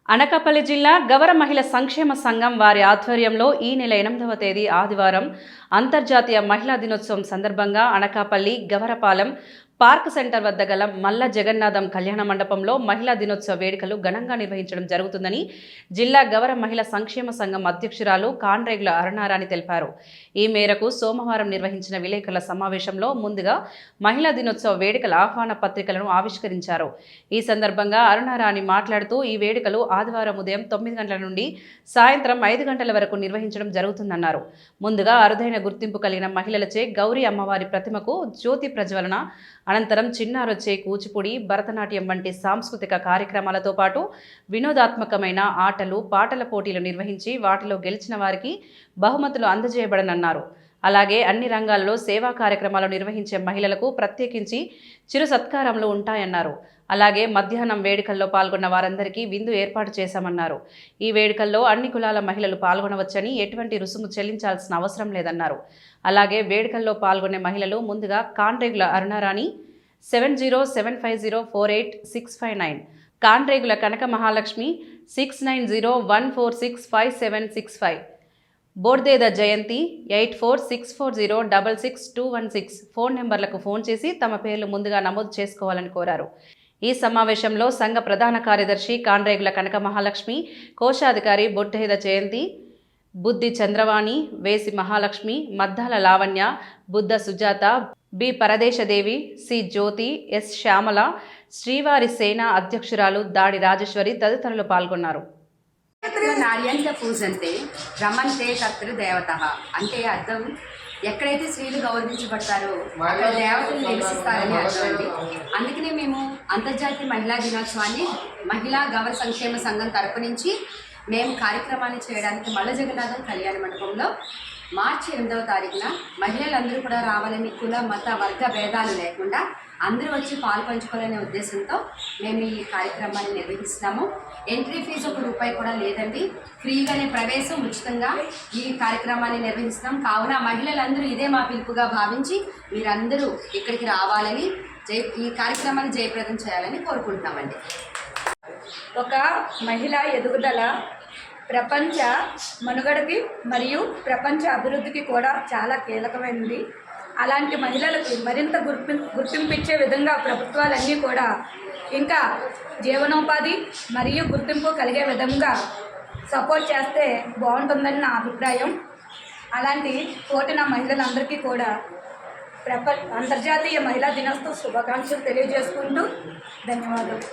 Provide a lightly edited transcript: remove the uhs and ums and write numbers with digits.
అనకాపల్లి జిల్లా గవర మహిళా సంక్షేమ సంఘం వారి ఆధ్వర్యంలో ఈ నెల 8వ తేదీ ఆదివారం అంతర్జాతీయ మహిళా దినోత్సవం సందర్భంగా అనకాపల్లి గవరపాలెం పార్క్ సెంటర్ వద్ద గల మల్ల జగన్నాథం కళ్యాణ మండపంలో మహిళా దినోత్సవ వేడుకలు ఘనంగా నిర్వహించడం జరుగుతుందని జిల్లా గవర మహిళా సంక్షేమ సంఘం అధ్యక్షురాలు కాన్రేగుల అరుణారాణి తెలిపారు. ఈ మేరకు సోమవారం నిర్వహించిన విలేకరుల సమావేశంలో ముందుగా మహిళా దినోత్సవ వేడుకల ఆహ్వాన పత్రికలను ఆవిష్కరించారు. ఈ సందర్భంగా అరుణారాణి మాట్లాడుతూ ఈ వేడుకలు ఆదివారం ఉదయం 9 గంటల నుండి సాయంత్రం 5 గంటల వరకు నిర్వహించడం జరుగుతుందన్నారు. ముందుగా అరుదైన గుర్తింపు కలిగిన మహిళలచే గౌరీ అమ్మవారి ప్రతిమకు జ్యోతి ప్రజ్వలన, అనంతరం చిన్నారొచ్చే కూచిపూడి, భరతనాట్యం వంటి సాంస్కృతిక కార్యక్రమాలతో పాటు వినోదాత్మకమైన ఆటలు, పాటల పోటీలు నిర్వహించి వాటిలో గెలిచిన వారికి బహుమతులు అందజేయబడనన్నారు. అలాగే అన్ని రంగాల్లో సేవా కార్యక్రమాలు నిర్వహించే మహిళలకు ప్రత్యేకించి చిరు సత్కారములు ఉంటాయన్నారు. అలాగే మధ్యాహ్నం వేడుకల్లో పాల్గొన్న వారందరికీ విందు ఏర్పాటు చేశామన్నారు. ఈ వేడుకల్లో అన్ని కులాల మహిళలు పాల్గొనవచ్చని, ఎటువంటి రుసుము చెల్లించాల్సిన అవసరం లేదన్నారు. అలాగే వేడుకల్లో పాల్గొనే మహిళలు ముందుగా కాన్రేగుల అరుణారాణి 7075048659, కాన్రేగుల కనక మహాలక్ష్మి 6901465765, బోర్దేద జయంతి 8464066216 ఫోన్ నెంబర్లకు ఫోన్ చేసి తమ పేర్లు ముందుగా నమోదు చేసుకోవాలని కోరారు. ఈ సమావేశంలో సంఘ ప్రధాన కార్యదర్శి కాన్రేగుల కనక మహాలక్ష్మి, కోశాధికారి బొడ్డేద జయంతి, బుద్ధి చంద్రవాణి, వేసి మహాలక్ష్మి, మద్దాల లావణ్య, బుద్ధ సుజాత, బి పరదేశదేవి, సి జ్యోతి, ఎస్ శ్యామల, శ్రీవారి సేన అధ్యక్షురాలు దాడి రాజేశ్వరి తదితరులు పాల్గొన్నారు. నార్యంత పూజంతే రమంతే కర్తృ దేవత అంటే అర్థం, ఎక్కడైతే స్త్రీలు గౌరవించబడతారో అక్కడ దేవతలు నివసిస్తారని అర్థం అండి. అందుకనే మేము అంతర్జాతీయ మహిళా దినోత్సవాన్ని మహిళా గవర సంక్షేమ సంఘం తరపు నుంచి మేము కార్యక్రమాన్ని చేయడానికి మల్ల జగన్నాథం కళ్యాణ మండపంలో మార్చి 8వ తారీఖున మహిళలందరూ కూడా రావాలని, కుల మత వర్గ భేదాలు లేకుండా అందరూ వచ్చి పాల్పంచుకోవాలనే ఉద్దేశంతో మేము ఈ కార్యక్రమాన్ని నిర్వహిస్తున్నాము. ఎంట్రీ ఫీజు ₹1 కూడా లేదండి, ఫ్రీగానే ప్రవేశం ఉచితంగా ఈ కార్యక్రమాన్ని నిర్వహిస్తున్నాం. కావున మహిళలందరూ ఇదే మా పిలుపుగా భావించి మీరందరూ ఇక్కడికి రావాలని, ఈ కార్యక్రమాన్ని జయప్రదం చేయాలని కోరుకుంటున్నామండి. ఒక మహిళ ఎదుగుదల ప్రపంచ మనుగడకి మరియు ప్రపంచ అభివృద్ధికి కూడా చాలా కీలకమైనది. అలాంటి మహిళలకు మరింత గుర్తింపిచ్చే విధంగా ప్రభుత్వాలన్నీ కూడా ఇంకా జీవనోపాధి మరియు గుర్తింపు కలిగే విధంగా సపోర్ట్ చేస్తే బాగుంటుందని నా అభిప్రాయం. అలాంటి కోటిన మహిళలందరికీ కూడా అంతర్జాతీయ మహిళా దినోత్సవ శుభాకాంక్షలు తెలియజేసుకుంటూ ధన్యవాదాలు.